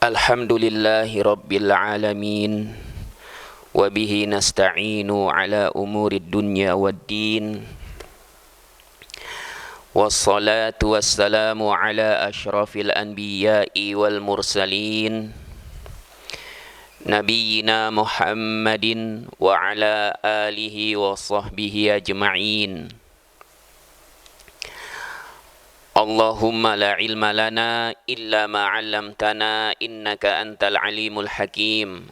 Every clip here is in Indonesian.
Alhamdulillahi Rabbil Alamin. Wabihi nasta'inu ala umurid dunya waddin. Wassalatu wassalamu ala ashrafil anbiya'i wal mursalin, Nabiyyina Muhammadin wa ala alihi wa sahbihi ajma'in. Allahumma la ilma lana illa ma 'allamtana innaka antal alimul hakim.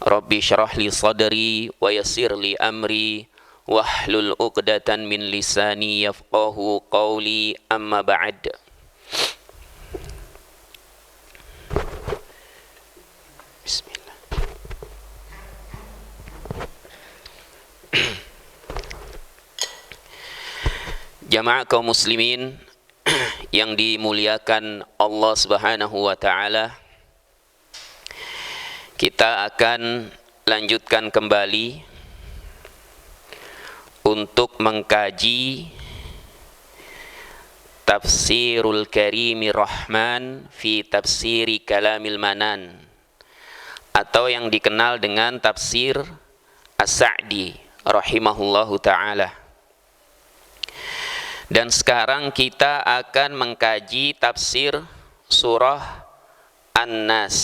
Rabbi syrah li sadri wa yassir li amri wahlul 'uqdatan min lisani yafqahu qawli, amma ba'd. Bismillah. Jamaah kaum muslimin yang dimuliakan Allah Subhanahu wa taala, kita akan lanjutkan kembali untuk mengkaji Tafsirul Karimir Rahman fi Tafsiri Kalamil Manan, atau yang dikenal dengan Tafsir As-Sa'di rahimahullahu taala. Dan sekarang kita akan mengkaji tafsir surah An-Nas,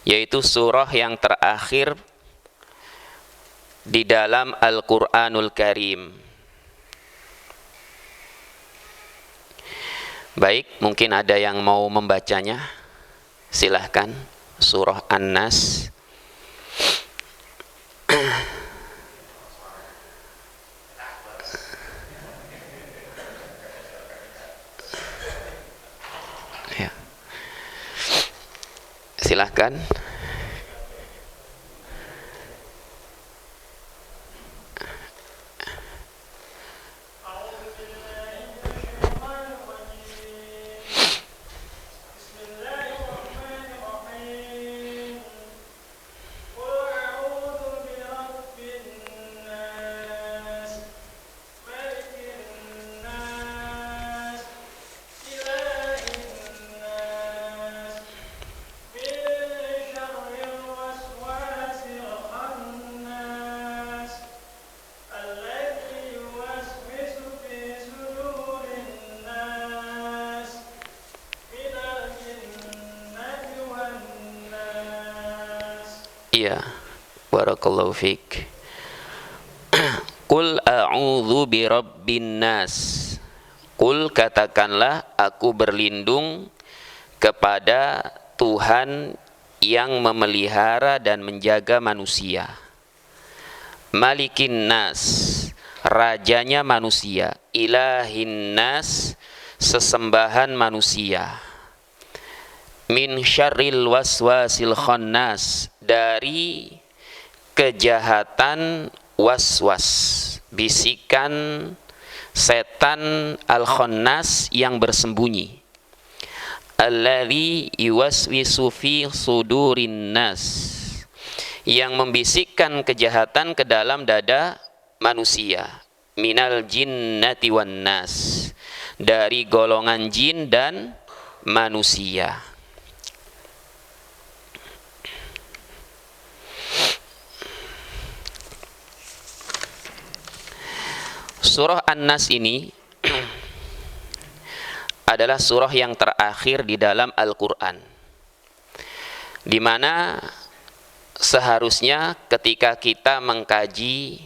yaitu surah yang terakhir di dalam Al-Quranul Karim. Baik, mungkin ada yang mau membacanya. Silahkan, surah An-Nas. Silahkan. Iya, barakallahu fiik. Qul a'udzu birabbin nas. Qul, katakanlah, aku berlindung kepada Tuhan yang memelihara dan menjaga manusia. Malikin nas, rajanya manusia. Ilahin nas, sesembahan manusia. Min syarril waswasil khannas, dari kejahatan waswas, bisikan setan al-khannas yang bersembunyi. Alladzi yuwaswisu fi sudurin nas, yang membisikkan kejahatan ke dalam dada manusia. Minal jinnati wan nas, dari golongan jin dan manusia. Surah An-Nas ini adalah surah yang terakhir di dalam Al-Quran, di mana seharusnya ketika kita mengkaji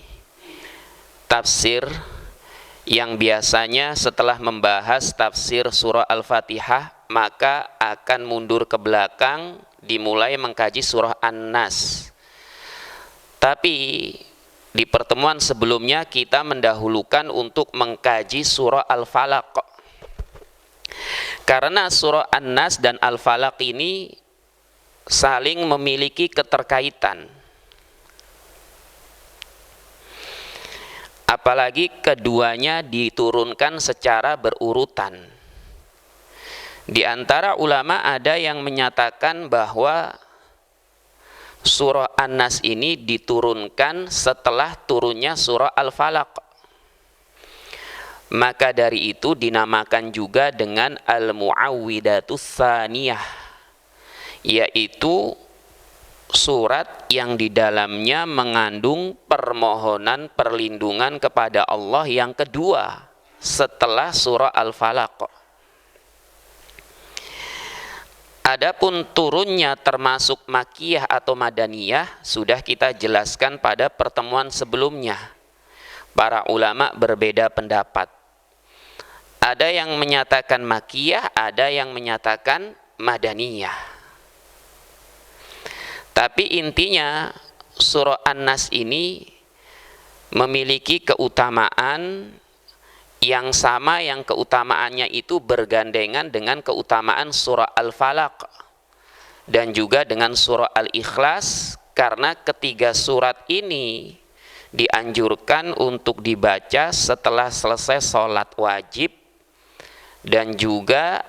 tafsir yang biasanya setelah membahas tafsir surah Al-Fatihah, maka akan mundur ke belakang dimulai mengkaji surah An-Nas. Tapi di pertemuan sebelumnya kita mendahulukan untuk mengkaji surah Al-Falaq, karena surah An-Nas dan Al-Falaq ini saling memiliki keterkaitan. Apalagi keduanya diturunkan secara berurutan. Di antara ulama ada yang menyatakan bahwa surah An-Nas ini diturunkan setelah turunnya surah Al-Falaq. Maka dari itu dinamakan juga dengan Al-Mu'awwidatus Tsaniyah, yaitu surat yang di dalamnya mengandung permohonan perlindungan kepada Allah yang kedua setelah surah Al-Falaq. Adapun turunnya termasuk makiyah atau madaniyah sudah kita jelaskan pada pertemuan sebelumnya. Para ulama berbeda pendapat. Ada yang menyatakan makiyah, ada yang menyatakan madaniyah. Tapi intinya surah An-Nas ini memiliki keutamaan yang sama, yang keutamaannya itu bergandengan dengan keutamaan surah Al-Falaq dan juga dengan surah Al-Ikhlas, karena ketiga surat ini dianjurkan untuk dibaca setelah selesai sholat wajib dan juga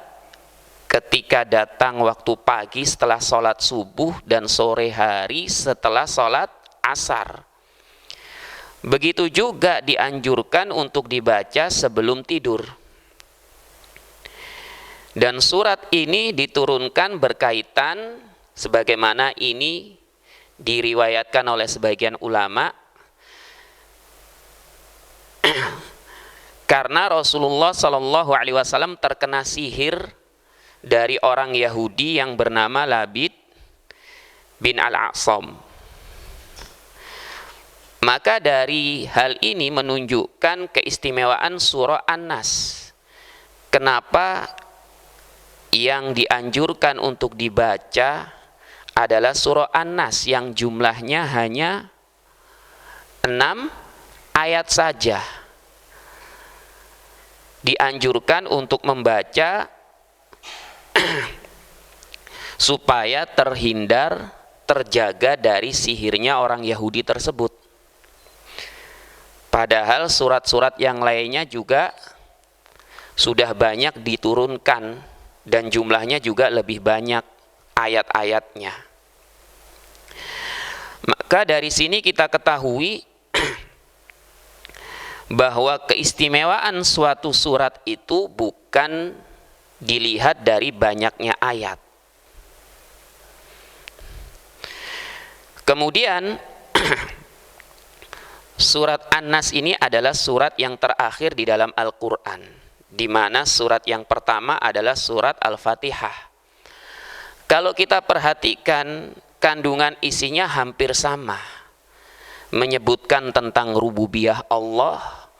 ketika datang waktu pagi setelah sholat subuh dan sore hari setelah sholat asar. Begitu juga dianjurkan untuk dibaca sebelum tidur. Dan surat ini diturunkan berkaitan sebagaimana ini diriwayatkan oleh sebagian ulama, karena Rasulullah SAW terkena sihir dari orang Yahudi yang bernama Labid bin Al-A'sam. Maka dari hal ini menunjukkan keistimewaan surah An-Nas. Kenapa yang dianjurkan untuk dibaca adalah surah An-Nas yang jumlahnya hanya 6 ayat saja. Dianjurkan untuk membaca supaya terjaga dari sihirnya orang Yahudi tersebut. Padahal surat-surat yang lainnya juga sudah banyak diturunkan dan jumlahnya juga lebih banyak ayat-ayatnya. Maka dari sini kita ketahui bahwa keistimewaan suatu surat itu bukan dilihat dari banyaknya ayat. Kemudian surat An-Nas ini adalah surat yang terakhir di dalam Al-Quran, di mana surat yang pertama adalah surat Al-Fatihah. Kalau kita perhatikan, kandungan isinya hampir sama, menyebutkan tentang rububiyah Allah,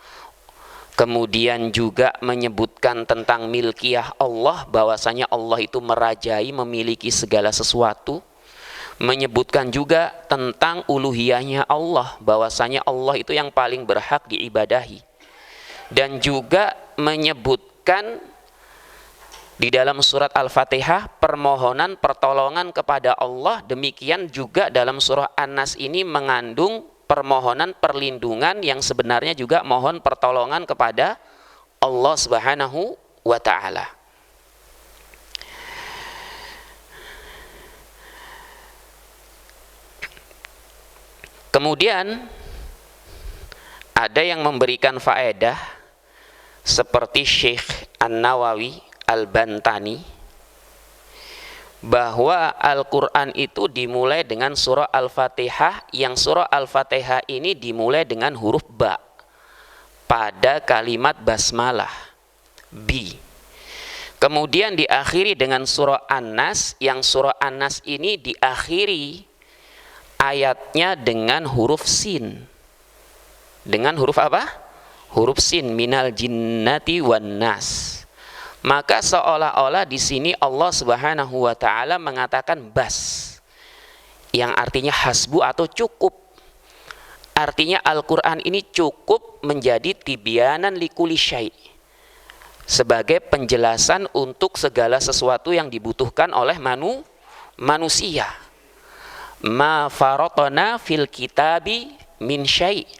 kemudian juga menyebutkan tentang milkiyah Allah, bahwasanya Allah itu merajai, memiliki segala sesuatu, menyebutkan juga tentang uluhiyahnya Allah, bahwasanya Allah itu yang paling berhak diibadahi, dan juga menyebutkan di dalam surat Al-Fatihah permohonan pertolongan kepada Allah. Demikian juga dalam surah An-Nas ini mengandung permohonan perlindungan yang sebenarnya juga mohon pertolongan kepada Allah Subhanahu wa ta'ala. Kemudian ada yang memberikan faedah seperti Syekh An-Nawawi Al-Bantani, bahwa Al-Quran itu dimulai dengan surah Al-Fatihah, yang surah Al-Fatihah ini dimulai dengan huruf ba pada kalimat basmalah, bi. Kemudian diakhiri dengan surah An-Nas, yang surah An-Nas ini diakhiri ayatnya dengan huruf sin. Dengan huruf apa? Huruf sin, minal jinnati wan nas. Maka seolah-olah di sini Allah Subhanahu wa ta'ala mengatakan bas, yang artinya hasbu atau cukup. Artinya Al-Quran ini cukup menjadi tibyanan likuli syai', sebagai penjelasan untuk segala sesuatu yang dibutuhkan oleh manusia. Ma farotona fil kitabi min syai'.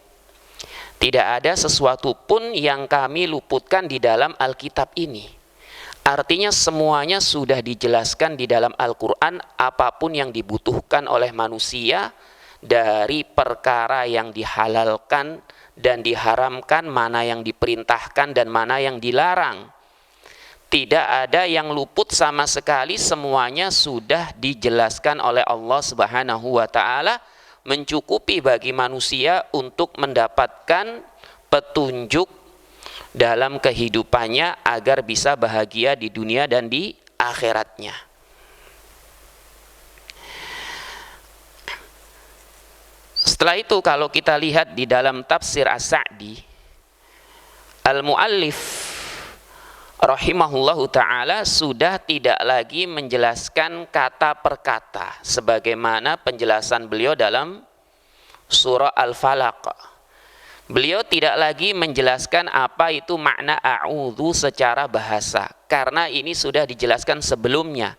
Tidak ada sesuatu pun yang kami luputkan di dalam Alkitab ini. Artinya semuanya sudah dijelaskan di dalam Al-Quran, apapun yang dibutuhkan oleh manusia dari perkara yang dihalalkan dan diharamkan, mana yang diperintahkan dan mana yang dilarang. Tidak ada yang luput sama sekali, semuanya sudah dijelaskan oleh Allah Subhanahu wa taala, mencukupi bagi manusia untuk mendapatkan petunjuk dalam kehidupannya agar bisa bahagia di dunia dan di akhiratnya. Setelah itu kalau kita lihat di dalam tafsir As-Sa'di, Al-Mu'allif rahimahullahu ta'ala sudah tidak lagi menjelaskan kata per kata sebagaimana penjelasan beliau dalam surah Al-Falaq. Beliau tidak lagi menjelaskan apa itu makna a'udzu secara bahasa, karena ini sudah dijelaskan sebelumnya.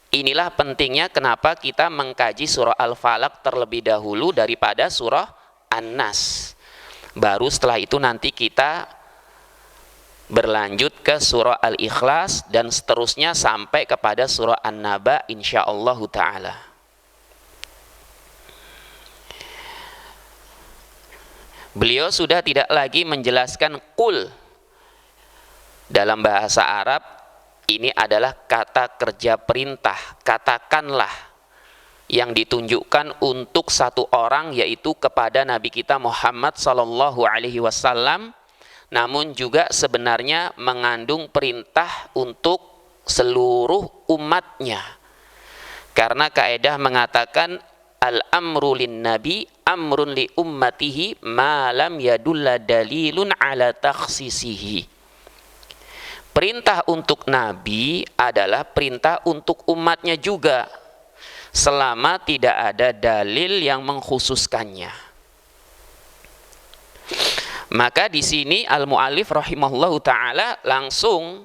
Inilah pentingnya kenapa kita mengkaji surah Al-Falaq terlebih dahulu daripada surah An-Nas. Baru setelah itu nanti kita berlanjut ke surah Al-Ikhlas dan seterusnya sampai kepada surah An-Naba insyaallah ta'ala. Beliau sudah tidak lagi menjelaskan qul. Dalam bahasa Arab ini adalah kata kerja perintah, katakanlah, yang ditunjukkan untuk satu orang, yaitu kepada Nabi kita Muhammad sallallahu alaihi wasallam, namun juga sebenarnya mengandung perintah untuk seluruh umatnya. Karena kaidah mengatakan al-amru lin nabi amrun li ummatihi ma lam yadulla dalilun ala takhsisihi. Perintah untuk nabi adalah perintah untuk umatnya juga, selama tidak ada dalil yang mengkhususkannya. Maka di sini al-mu'allif rahimahullahu ta'ala langsung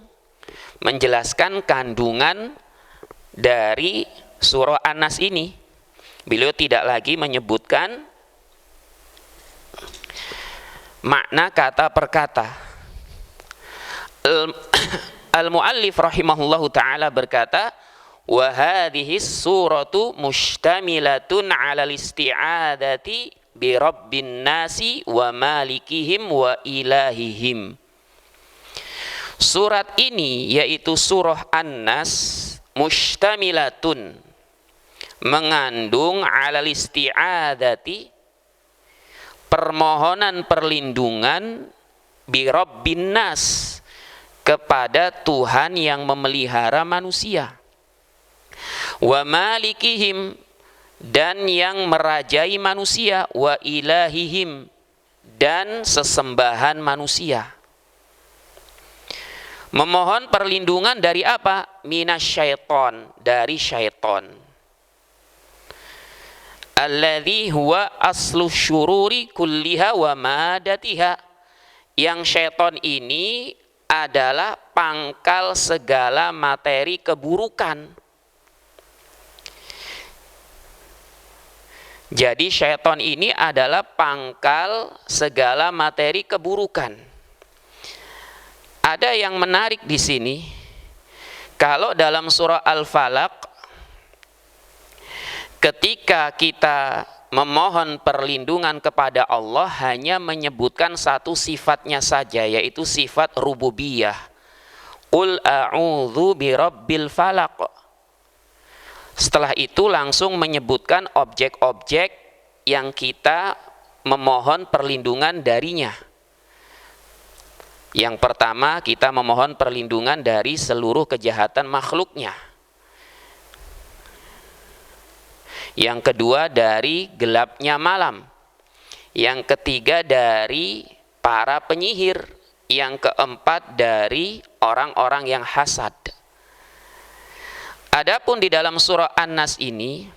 menjelaskan kandungan dari surah An-Nas ini. Beliau tidak lagi menyebutkan makna kata per kata. Al-mu'allif rahimahullahu ta'ala berkata, wa hadhihi suratu mustamilatun 'ala al-isti'adati bi rabbin nasi wa malikihim wa ilahihim. Surat ini yaitu surah An-Nas mustamilatun, mengandung 'alal isti'adati, permohonan perlindungan, bi rabbin nas, kepada Tuhan yang memelihara manusia, wa malikihim, dan yang merajai manusia, wa ilahihim, dan sesembahan manusia. Memohon perlindungan dari apa? Minasyaiton, dari syaiton. Alladzi huwa aslu syururi kulliha wa madatiha. Yang syaiton ini adalah pangkal segala materi keburukan. Jadi syaitan ini adalah pangkal segala materi keburukan. Ada yang menarik di sini. Kalau dalam surah Al-Falaq, ketika kita memohon perlindungan kepada Allah hanya menyebutkan satu sifatnya saja, yaitu sifat rububiyah. Qul a'udzu birabbil falaq. Setelah itu langsung menyebutkan objek-objek yang kita memohon perlindungan darinya. Yang pertama, kita memohon perlindungan dari seluruh kejahatan makhluknya. Yang kedua, dari gelapnya malam. Yang ketiga, dari para penyihir. Yang keempat, dari orang-orang yang hasad. Adapun di dalam surah An-Nas ini,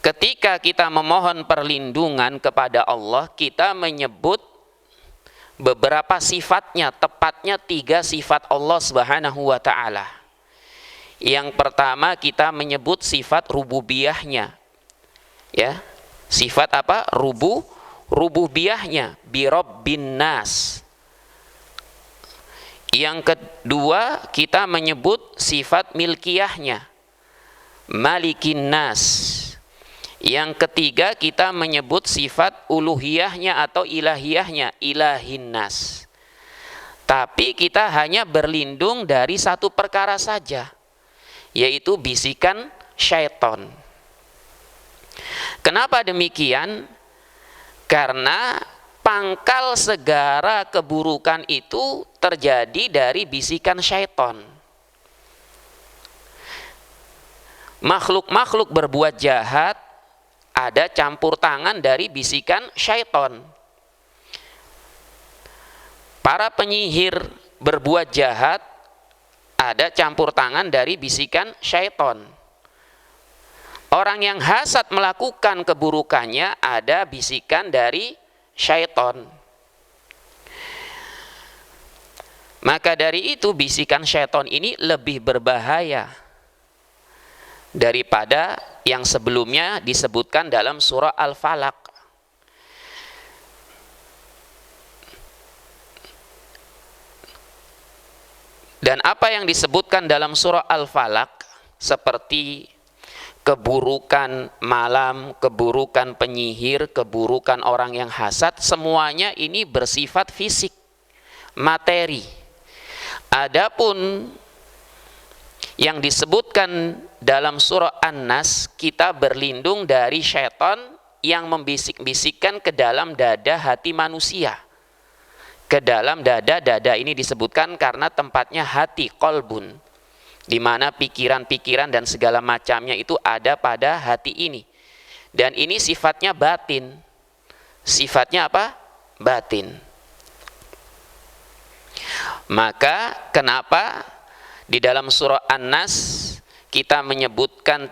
ketika kita memohon perlindungan kepada Allah, kita menyebut beberapa sifatnya, tepatnya 3 sifat Allah Subhanahu wa ta'ala. Yang pertama, kita menyebut sifat rububiyahnya. Ya, sifat apa? Rububiyahnya, bi rabbin nas. Yang kedua, kita menyebut sifat milkiyahnya, malikin nas. Yang ketiga, kita menyebut sifat uluhiyahnya atau ilahiyahnya, ilahinnas. Tapi kita hanya berlindung dari satu perkara saja, yaitu bisikan syaitan. Kenapa demikian? Karena pangkal segala keburukan itu terjadi dari bisikan syaitan. Makhluk-makhluk berbuat jahat ada campur tangan dari bisikan syaitan. Para penyihir berbuat jahat ada campur tangan dari bisikan syaitan. Orang yang hasad melakukan keburukannya ada bisikan dari syaitan. Maka dari itu bisikan syaitan ini lebih berbahaya daripada yang sebelumnya disebutkan dalam surah Al-Falaq. Dan apa yang disebutkan dalam surah Al-Falaq seperti keburukan malam, keburukan penyihir, keburukan orang yang hasad, semuanya ini bersifat fisik, materi. Adapun yang disebutkan dalam surah An-Nas, kita berlindung dari syaitan yang membisik-bisikkan ke dalam dada hati manusia. Ke dalam dada ini disebutkan karena tempatnya hati, qalbun, di mana pikiran-pikiran dan segala macamnya itu ada pada hati ini. Dan ini sifatnya batin. Sifatnya apa? Batin. Maka kenapa di dalam surah An-Nas kita menyebutkan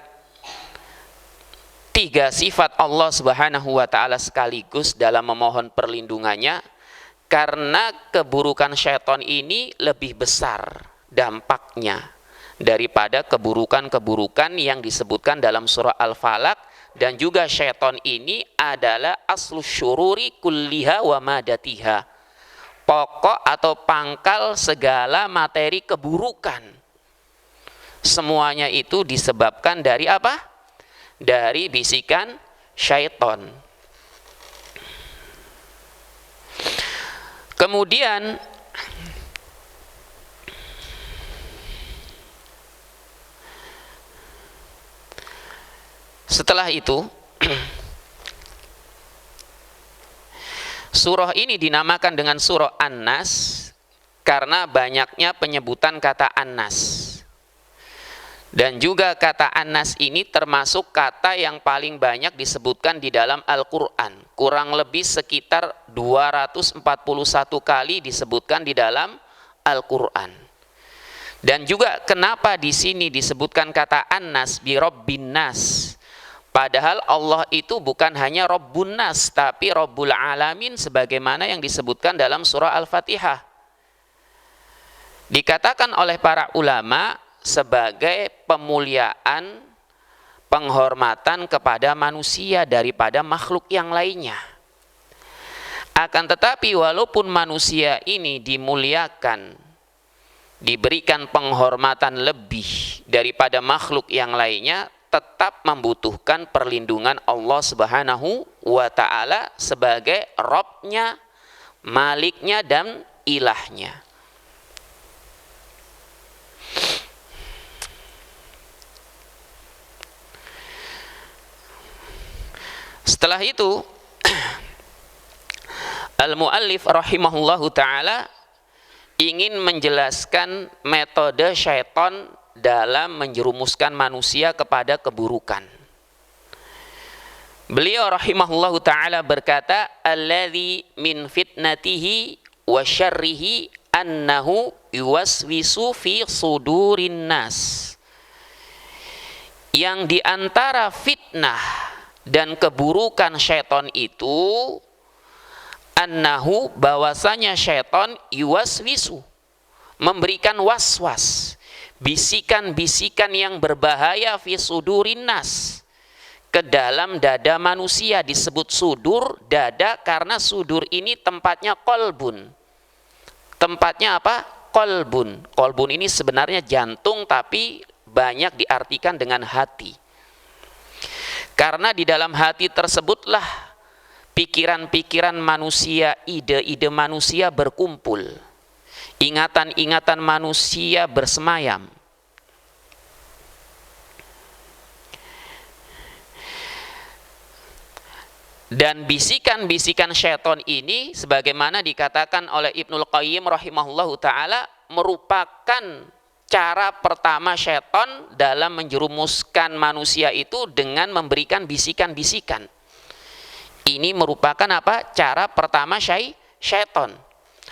3 sifat Allah Subhanahu wa taala sekaligus dalam memohon perlindungannya? Karena keburukan syaitan ini lebih besar dampaknya daripada keburukan-keburukan yang disebutkan dalam surah Al-Falaq. Dan juga syaitan ini adalah aslus syururi kulliha wa madatiha, pokok atau pangkal segala materi keburukan. Semuanya itu disebabkan dari apa? Dari bisikan syaitan. Kemudian setelah itu surah ini dinamakan dengan surah An-Nas karena banyaknya penyebutan kata An-Nas. Dan juga kata An-Nas ini termasuk kata yang paling banyak disebutkan di dalam Al-Quran. Kurang lebih sekitar 241 kali disebutkan di dalam Al-Quran. Dan juga kenapa di sini disebutkan kata An-Nas bi Rabbin Nas. Padahal Allah itu bukan hanya Rabbun Nas, tapi Rabbul Alamin sebagaimana yang disebutkan dalam surah Al-Fatihah. Dikatakan oleh para ulama sebagai pemuliaan, penghormatan kepada manusia daripada makhluk yang lainnya. Akan tetapi walaupun manusia ini dimuliakan, diberikan penghormatan lebih daripada makhluk yang lainnya, tetap membutuhkan perlindungan Allah Subhanahu wa ta'ala sebagai Rabb-nya, Maliknya, dan Ilahnya. Setelah itu Al-Mu'allif rahimahullahu ta'ala ingin menjelaskan metode syaitan dalam menjerumuskan manusia kepada keburukan. Beliau rahimahullahu ta'ala berkata, alladzi min fitnatihi wa syarrihi annahu yuwaswisu fi sudurin nas. Yang diantara fitnah dan keburukan syaitan itu, annahu, bahwasanya syaitan yuwaswisu, memberikan waswas, bisikan-bisikan yang berbahaya fi sudurin nas, ke dalam dada manusia. Disebut sudur, dada, karena sudur ini tempatnya qalbun. Tempatnya apa? Qalbun. Qalbun ini sebenarnya jantung, tapi banyak diartikan dengan hati. Karena di dalam hati tersebutlah pikiran-pikiran manusia, ide-ide manusia berkumpul, ingatan-ingatan manusia bersemayam. Dan bisikan-bisikan syaitan ini sebagaimana dikatakan oleh Ibnul Qayyim rahimahullahu ta'ala merupakan cara pertama syaitan dalam menjerumuskan manusia itu dengan memberikan bisikan-bisikan. Ini merupakan apa? Cara pertama syaitan,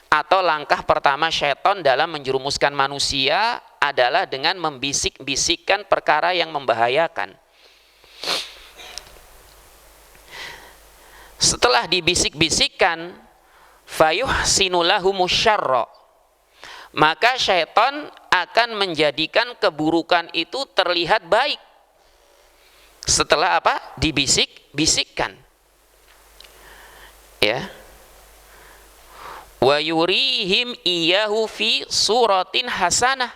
atau langkah pertama syaitan dalam menjerumuskan manusia adalah dengan membisik-bisikkan perkara yang membahayakan. Setelah dibisik-bisikkan, fayuhsinu lahumus syarra, maka syaitan akan menjadikan keburukan itu terlihat baik. Setelah apa? Dibisik-bisikkan. Ya. Wa yurihim iyahu fi suratin hasanah.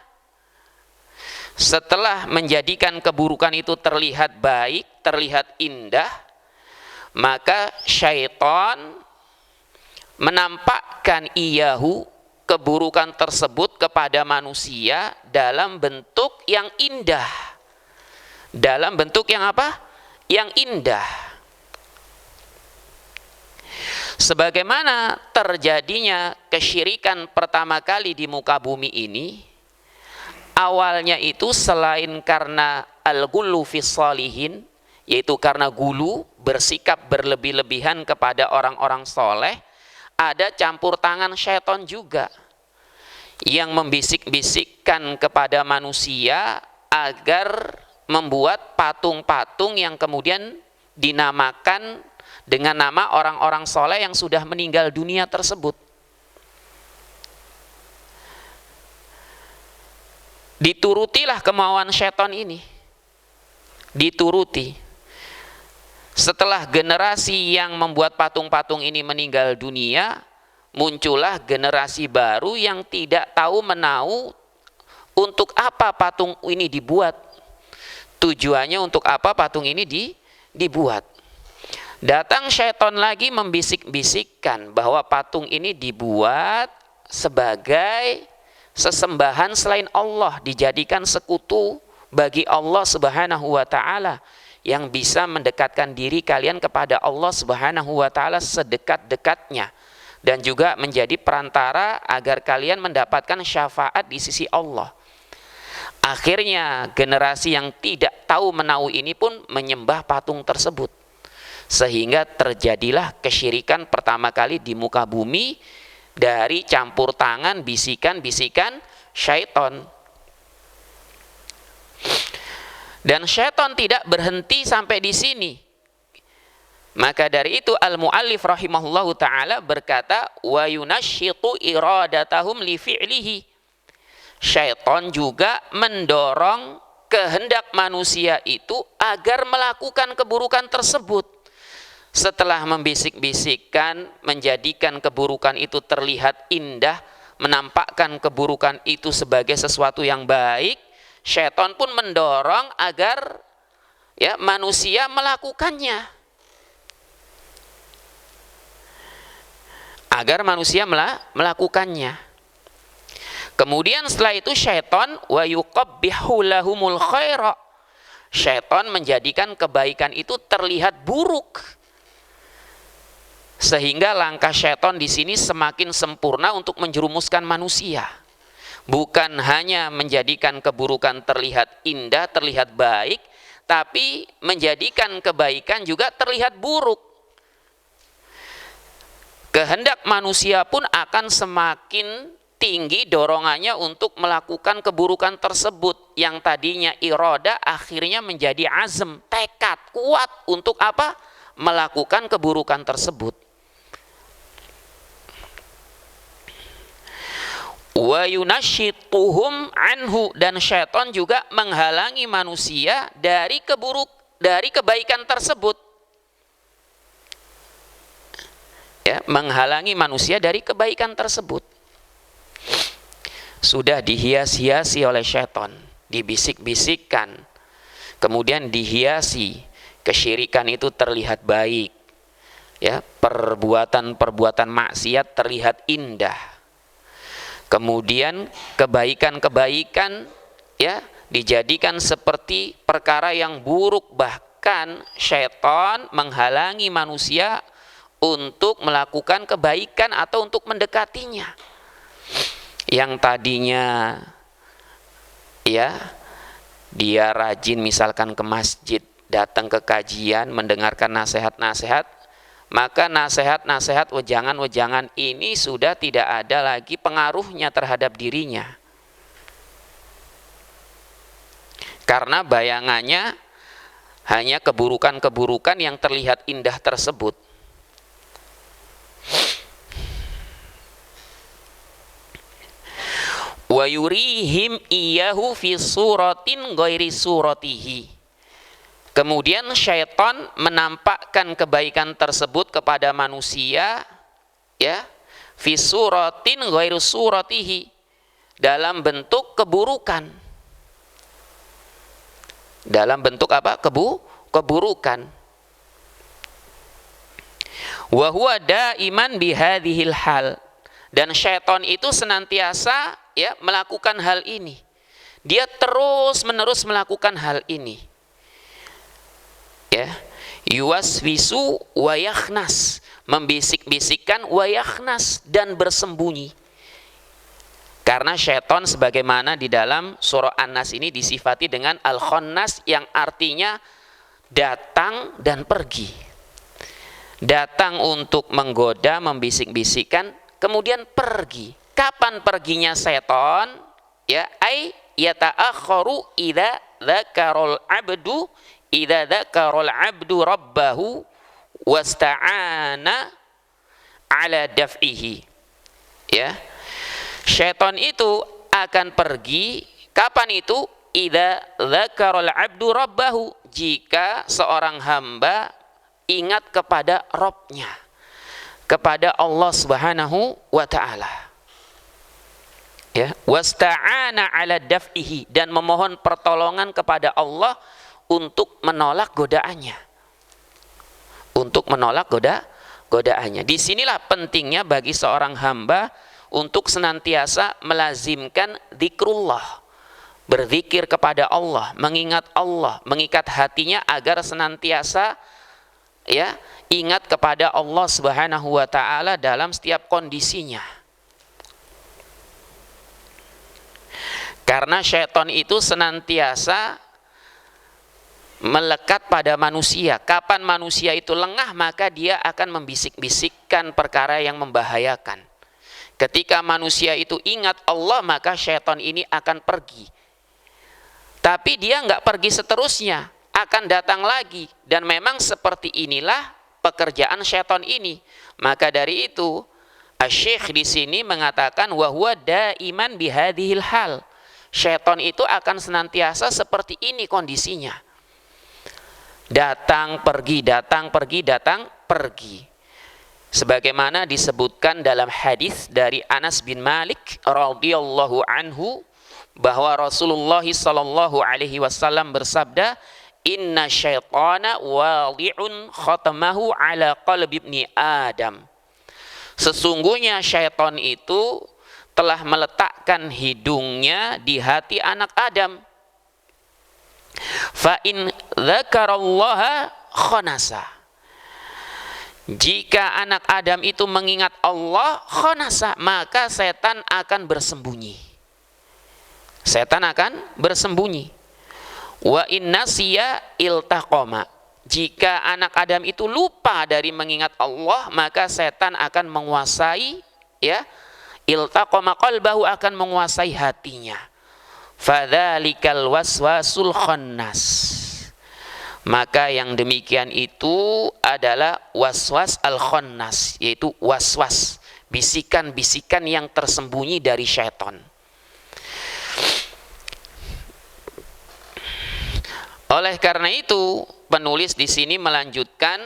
Setelah menjadikan keburukan itu terlihat baik, terlihat indah, maka syaitan menampakkan iyahu, keburukan tersebut, kepada manusia dalam bentuk yang indah. Dalam bentuk yang apa? Yang indah. Sebagaimana terjadinya kesyirikan pertama kali di muka bumi ini, awalnya itu selain karena al-ghullu fis shalihin, yaitu karena gulu, bersikap berlebih-lebihan kepada orang-orang soleh, ada campur tangan syaitan juga yang membisik-bisikkan kepada manusia agar membuat patung-patung yang kemudian dinamakan dengan nama orang-orang soleh yang sudah meninggal dunia tersebut. Diturutilah kemauan syaitan ini, dituruti. Setelah generasi yang membuat patung-patung ini meninggal dunia, muncullah generasi baru yang tidak tahu menau untuk apa patung ini dibuat. Tujuannya untuk apa patung ini dibuat. Datang syaitan lagi membisik-bisikkan bahwa patung ini dibuat sebagai sesembahan selain Allah, dijadikan sekutu bagi Allah Subhanahu wa ta'ala, yang bisa mendekatkan diri kalian kepada Allah Subhanahu wa ta'ala sedekat-dekatnya, dan juga menjadi perantara agar kalian mendapatkan syafaat di sisi Allah. Akhirnya generasi yang tidak tahu menau ini pun menyembah patung tersebut, sehingga terjadilah kesyirikan pertama kali di muka bumi dari campur tangan bisikan-bisikan syaitan. Dan syaitan tidak berhenti sampai di sini. Maka dari itu al-muallif rahimahullahu ta'ala berkata, wa yunashitu iradatahum li fi'lihi. Syaitan juga mendorong kehendak manusia itu agar melakukan keburukan tersebut. Setelah membisik-bisikkan, menjadikan keburukan itu terlihat indah, menampakkan keburukan itu sebagai sesuatu yang baik, syaitan pun mendorong agar manusia melakukannya. Agar manusia melakukannya. Kemudian setelah itu syaitan wa yuqabbihu lahumul khaira. Syaitan menjadikan kebaikan itu terlihat buruk. Sehingga langkah syaitan di sini semakin sempurna untuk menjerumuskan manusia. Bukan hanya menjadikan keburukan terlihat indah, terlihat baik, tapi menjadikan kebaikan juga terlihat buruk. Kehendak manusia pun akan semakin tinggi dorongannya untuk melakukan keburukan tersebut. Yang tadinya iroda akhirnya menjadi azm, tekad kuat untuk apa? Melakukan keburukan tersebut. Wa yunashituhum anhu, dan syaitan juga menghalangi manusia dari kebaikan tersebut. Ya, menghalangi manusia dari kebaikan tersebut. Sudah dihias-hiasi oleh syaitan, dibisik-bisikkan, kemudian dihiasi, kesyirikan itu terlihat baik, ya, perbuatan-perbuatan maksiat terlihat indah. Kemudian kebaikan-kebaikan, ya, dijadikan seperti perkara yang buruk, bahkan syaitan menghalangi manusia untuk melakukan kebaikan atau untuk mendekatinya. Yang tadinya, ya, dia rajin misalkan ke masjid, datang ke kajian, mendengarkan nasihat-nasihat, maka nasihat-nasihat, wejangan-wejangan ini sudah tidak ada lagi pengaruhnya terhadap dirinya. Karena bayangannya hanya keburukan-keburukan yang terlihat indah tersebut. Wa yurihim iyahu fi suratin ghairi suratihi. Kemudian syaitan menampakkan kebaikan tersebut kepada manusia, ya, fi suratin ghairu suratihi, dalam bentuk keburukan. Dalam bentuk apa? Keburukan. Wa huwa daiman bihadhil hal. Dan syaitan itu senantiasa, ya, melakukan hal ini. Dia terus-menerus melakukan hal ini. Ya, yuwaswisu wa yakhnas, membisik-bisikkan wa yakhnas, dan bersembunyi. Karena syaitan sebagaimana di dalam surah An-Nas ini disifati dengan al-khannas, yang artinya datang dan pergi. Datang untuk menggoda, membisik-bisikkan, kemudian pergi. Kapan perginya syaitan? Ya, ay yata'akharu idza dzakarul abdu idza dzakarul abdu rabbahu wasta'ana ala daf'ihi. Ya. Syaitan itu akan pergi kapan itu? Idza dzakarul abdu rabbahu, jika seorang hamba ingat kepada Rabbnya, kepada Allah Subhanahu wa taala. Ya, wasta'ana ala daf'ihi, dan memohon pertolongan kepada Allah untuk menolak godaannya. Untuk menolak godaannya. Disinilah pentingnya bagi seorang hamba untuk senantiasa melazimkan zikrullah, berzikir kepada Allah, mengingat Allah, mengikat hatinya agar senantiasa, ya, ingat kepada Allah Subhanahu wa taala dalam setiap kondisinya. Karena syaitan itu senantiasa melekat pada manusia. Kapan manusia itu lengah, maka dia akan membisik-bisikkan perkara yang membahayakan. Ketika manusia itu ingat Allah, maka syaitan ini akan pergi. Tapi dia nggak pergi seterusnya, akan datang lagi. Dan memang seperti inilah pekerjaan syaitan ini. Maka dari itu, Asy-Syaikh di sini mengatakan wa huwa daiman bihadhil hal. Syaitan itu akan senantiasa seperti ini kondisinya. Datang pergi, datang pergi, datang pergi. Sebagaimana disebutkan dalam hadis dari Anas bin Malik radhiyallahu anhu, bahwa Rasulullah sallallahu alaihi wasallam bersabda, inna syaitana wadi'un khatamahu ala qalbi ibni Adam. Sesungguhnya syaitan itu telah meletakkan hidungnya di hati anak Adam. Fa in dzakarallaha khanasa. Jika anak Adam itu mengingat Allah, khanasa, maka setan akan bersembunyi. Setan akan bersembunyi. Wa in nasiya iltaqama. Jika anak Adam itu lupa dari mengingat Allah, maka setan akan menguasai, ya, iltaqama qalbahu, akan menguasai hatinya. Fadzalikal waswasul khannas. Maka yang demikian itu adalah waswas al-khannas, yaitu waswas, bisikan-bisikan yang tersembunyi dari syaitan. Oleh karena itu, penulis di sini melanjutkan,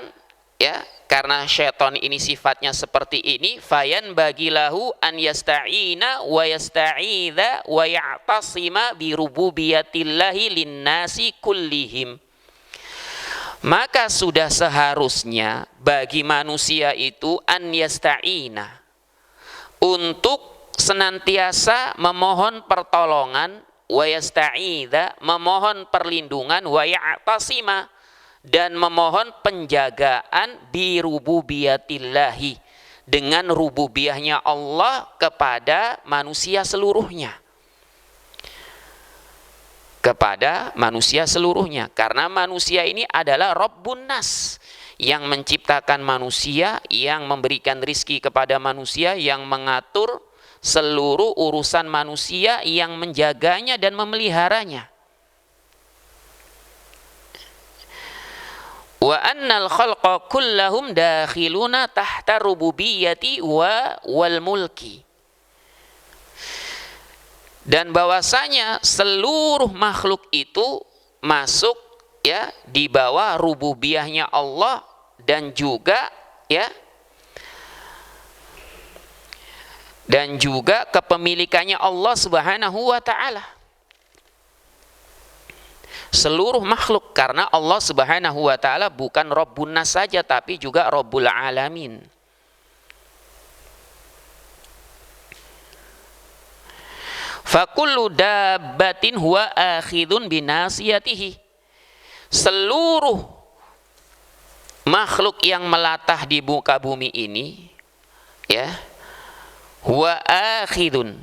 ya, karena syaitan ini sifatnya seperti ini, fayan bagilahu an yasta'ina wa yasta'idza wa ya'tasima bi rububiyatillahi linnasi kullihim. Maka sudah seharusnya bagi manusia itu an yasta'ina, untuk senantiasa memohon pertolongan, wa yasta'idha, memohon perlindungan, wa ya'tasima, dan memohon penjagaan bi rububiyatillahi, dengan rububiyahnya Allah kepada manusia seluruhnya. Kepada manusia seluruhnya, karena manusia ini adalah Rabbun Nas, yang menciptakan manusia, yang memberikan rizki kepada manusia, yang mengatur seluruh urusan manusia, yang menjaganya dan memeliharanya. Wa annal khalqa kullahum dakhiluna tahta rububiyyati wal mulki, dan bahwasanya seluruh makhluk itu masuk ya di bawah rububiyahnya Allah, dan juga ya dan juga kepemilikannya Allah Subhanahu wa taala. Seluruh makhluk, karena Allah Subhanahu wa taala bukan Rabbun Nas saja, tapi juga Rabbul Alamin. Fakullu dabbatin huwa akhidun binasiyatihi, seluruh makhluk yang melatah di muka bumi ini ya, huwa akhidun,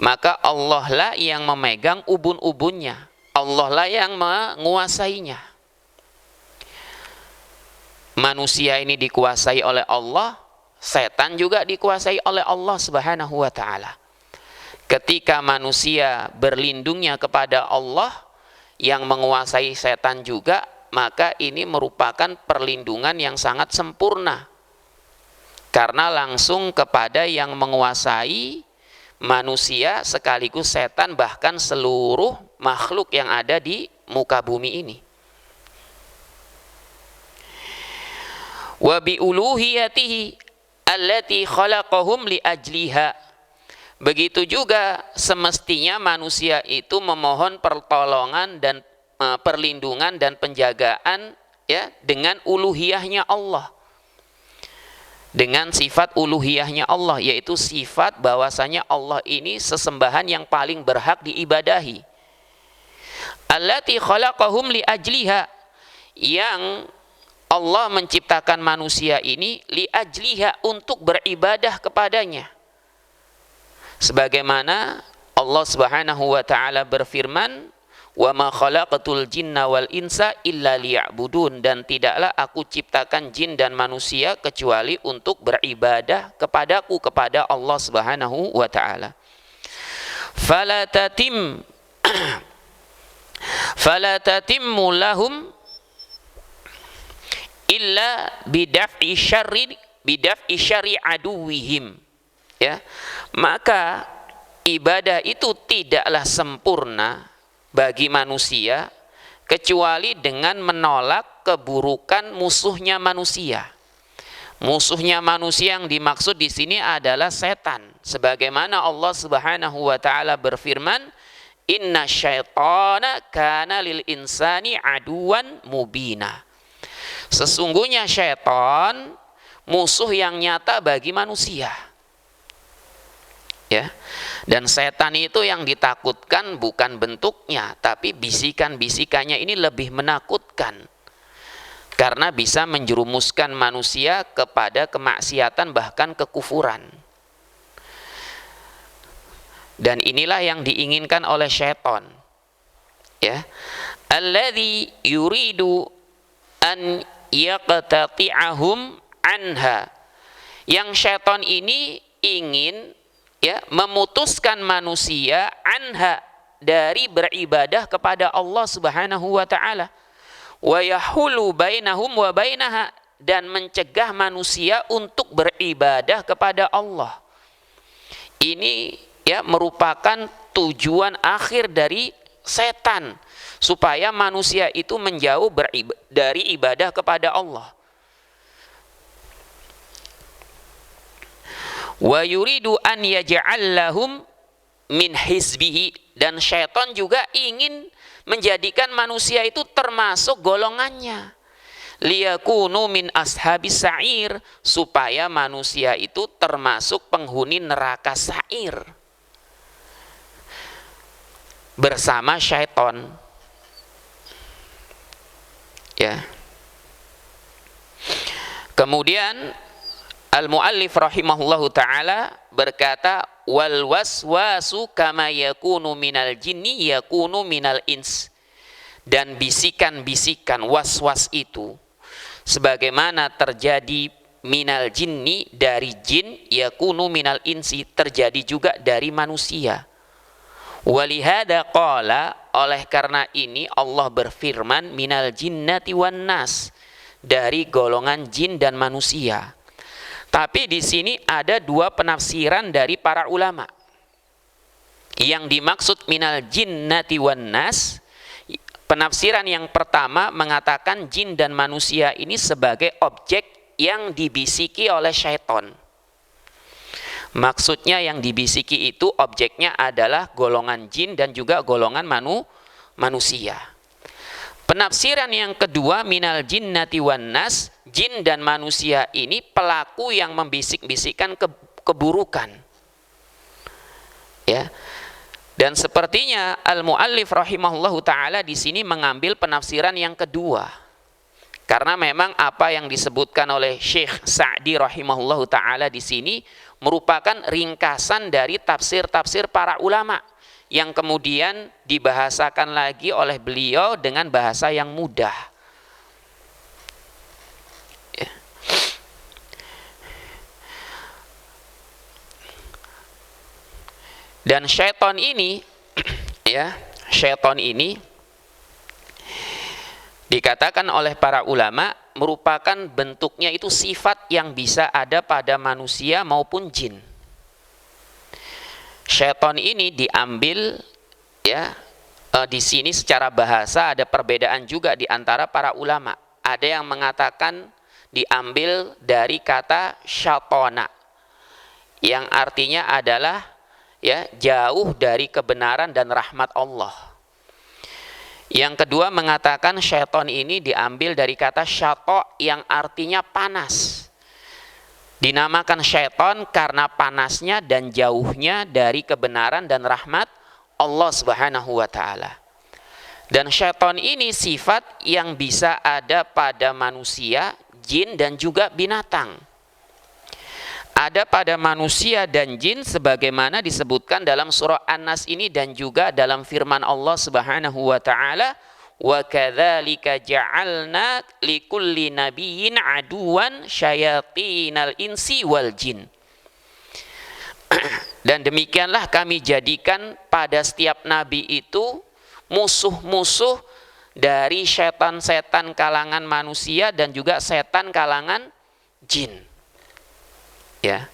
maka Allah lah yang memegang ubun-ubunnya, Allah lah yang menguasainya. Manusia ini dikuasai oleh Allah, setan juga dikuasai oleh Allah Subhanahu wa taala. Ketika manusia berlindungnya kepada Allah yang menguasai setan juga, maka ini merupakan perlindungan yang sangat sempurna, karena langsung kepada yang menguasai manusia sekaligus setan, bahkan seluruh makhluk yang ada di muka bumi ini. Wa bi uluhiyatihi allati khalaqahum li ajliha, begitu juga semestinya manusia itu memohon pertolongan dan perlindungan dan penjagaan ya dengan uluhiyahnya Allah, dengan sifat uluhiyahnya Allah, yaitu sifat bahwasanya Allah ini sesembahan yang paling berhak diibadahi. Allati khalaqahum li ajliha, yang Allah menciptakan manusia ini li ajliha, untuk beribadah kepadanya. Sebagaimana Allah Subhanahu wa taala berfirman, wa ma khalaqatul jinna wal insa illa liya'budun, dan tidaklah aku ciptakan jin dan manusia kecuali untuk beribadah kepadaku, kepada Allah Subhanahu wa taala. Fala tatimmu lahum illa bidaf'i syarri aduwihim, ya, maka ibadah itu tidaklah sempurna bagi manusia kecuali dengan menolak keburukan musuhnya manusia. Musuhnya manusia yang dimaksud di sini adalah setan, sebagaimana Allah Subhanahu wa taala berfirman, inna syaitana kana lil insani aduwan mubina, sesungguhnya syaitan musuh yang nyata bagi manusia. Ya, dan setan itu yang ditakutkan bukan bentuknya, tapi bisikan-bisikannya ini lebih menakutkan, karena bisa menjerumuskan manusia kepada kemaksiatan, bahkan kekufuran. Dan inilah yang diinginkan oleh syaitan, ya, alladzi yuridu an yaqtati'ahum anha, yang syaitan ini ingin ya memutuskan manusia anha, dari beribadah kepada Allah Subhanahu wa taala, wa yahulu bainahum wa bainaha, dan mencegah manusia untuk beribadah kepada Allah. Ini ya merupakan tujuan akhir dari setan, supaya manusia itu menjauh dari ibadah kepada Allah. Wa yuridu an yaj'allahum min hizbihi, dan syaitan juga ingin menjadikan manusia itu termasuk golongannya, liyakunu min ashabis sa'ir, supaya manusia itu termasuk penghuni neraka sa'ir bersama syaitan. Ya. Kemudian al-muallif rahimahullahu taala berkata, wal waswasu kama yakunu minal jinni yakunu minal ins. Dan bisikan-bisikan waswas itu sebagaimana terjadi minal jinni dari jin, yakunu minal insi terjadi juga dari manusia. Walihada qala, oleh karena ini Allah berfirman minal jinnati wan nas, dari golongan jin dan manusia. Tapi di sini ada dua penafsiran dari para ulama. Yang dimaksud minal jinnati wan nas, penafsiran yang pertama mengatakan jin dan manusia ini sebagai objek yang dibisiki oleh syaitan. Maksudnya yang dibisiki itu objeknya adalah golongan jin dan juga golongan manusia. Penafsiran yang kedua minal jinnati wan nas, jin dan manusia ini pelaku yang membisik-bisikkan keburukan. Ya. Dan sepertinya al-muallif rahimahullahu taala di sini mengambil penafsiran yang kedua. Karena memang apa yang disebutkan oleh Syekh Sa'di rahimahullahu taala di sini merupakan ringkasan dari tafsir-tafsir para ulama yang kemudian dibahasakan lagi oleh beliau dengan bahasa yang mudah. Ya. Dan syaitan ini ya, syaitan ini dikatakan oleh para ulama merupakan bentuknya itu sifat yang bisa ada pada manusia maupun jin. Syaitan ini diambil ya, di sini secara bahasa ada perbedaan juga di antara para ulama. Ada yang mengatakan diambil dari kata syatona yang artinya adalah ya, jauh dari kebenaran dan rahmat Allah. Yang kedua mengatakan syaitan ini diambil dari kata syato yang artinya panas. Dinamakan syaitan karena panasnya dan jauhnya dari kebenaran dan rahmat Allah Subhanahu wa taala. Dan syaitan ini sifat yang bisa ada pada manusia, jin dan juga binatang. Ada pada manusia dan jin sebagaimana disebutkan dalam surah An-Nas ini dan juga dalam firman Allah Subhanahu wa taala, wa kadzalika ja'alna likulli nabiyyin aduwan syayatinal insi wal jin. Dan demikianlah kami jadikan pada setiap nabi itu musuh-musuh dari setan-setan kalangan manusia dan juga setan kalangan jin. Ya.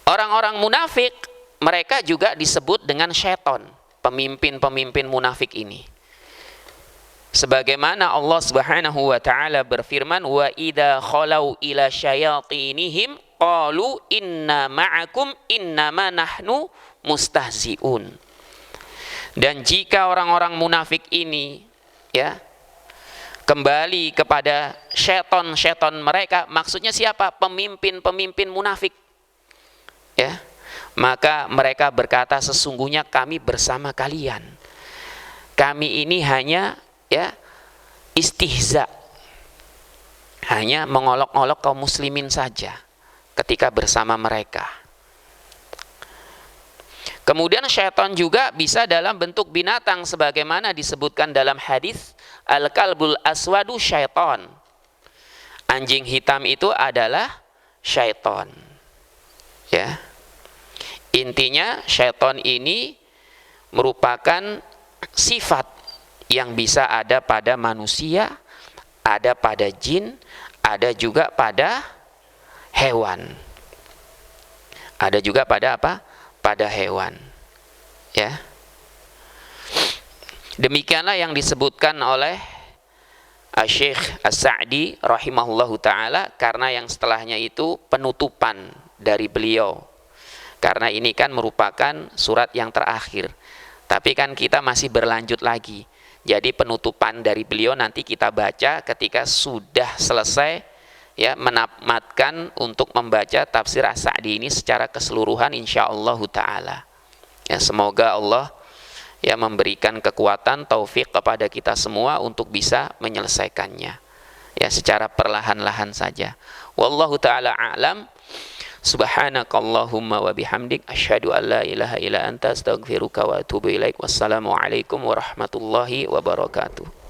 Orang-orang munafik mereka juga disebut dengan syaitan, pemimpin-pemimpin munafik ini. Sebagaimana Allah Subhanahu wa taala berfirman, wa idza khalau ila syayatinihim qalu inna ma'akum innama nahnu mustahziun. Dan jika orang-orang munafik ini ya kembali kepada syaitan mereka, maksudnya siapa? Pemimpin-pemimpin munafik. Ya. Maka mereka berkata, sesungguhnya kami bersama kalian. Kami ini hanya ya istihza. Hanya mengolok-olok kaum muslimin saja ketika bersama mereka. Kemudian syaitan juga bisa dalam bentuk binatang sebagaimana disebutkan dalam hadis al-kalbul aswadu syaitan. Anjing hitam itu adalah syaitan. Ya. Intinya syaitan ini merupakan sifat yang bisa ada pada manusia, ada pada jin, ada juga pada hewan. Ada juga pada apa? Pada hewan. Ya. Demikianlah yang disebutkan oleh Syekh As-Sa'di rahimahullahu taala, karena yang setelahnya itu penutupan dari beliau. Karena ini kan merupakan surat yang terakhir. Tapi kan kita masih berlanjut lagi. Jadi penutupan dari beliau nanti kita baca ketika sudah selesai ya menamatkan untuk membaca tafsir As-Sa'di ini secara keseluruhan insyaallah taala. Ya, semoga Allah ya memberikan kekuatan taufik kepada kita semua untuk bisa menyelesaikannya. Ya, secara perlahan-lahan saja. Wallahu taala a'lam. Subhanakallahumma wa bihamdik asyhadu an la ilaha illa anta astaghfiruka wa atubu ilaik. Wassalamu alaikum warahmatullahi wabarakatuh.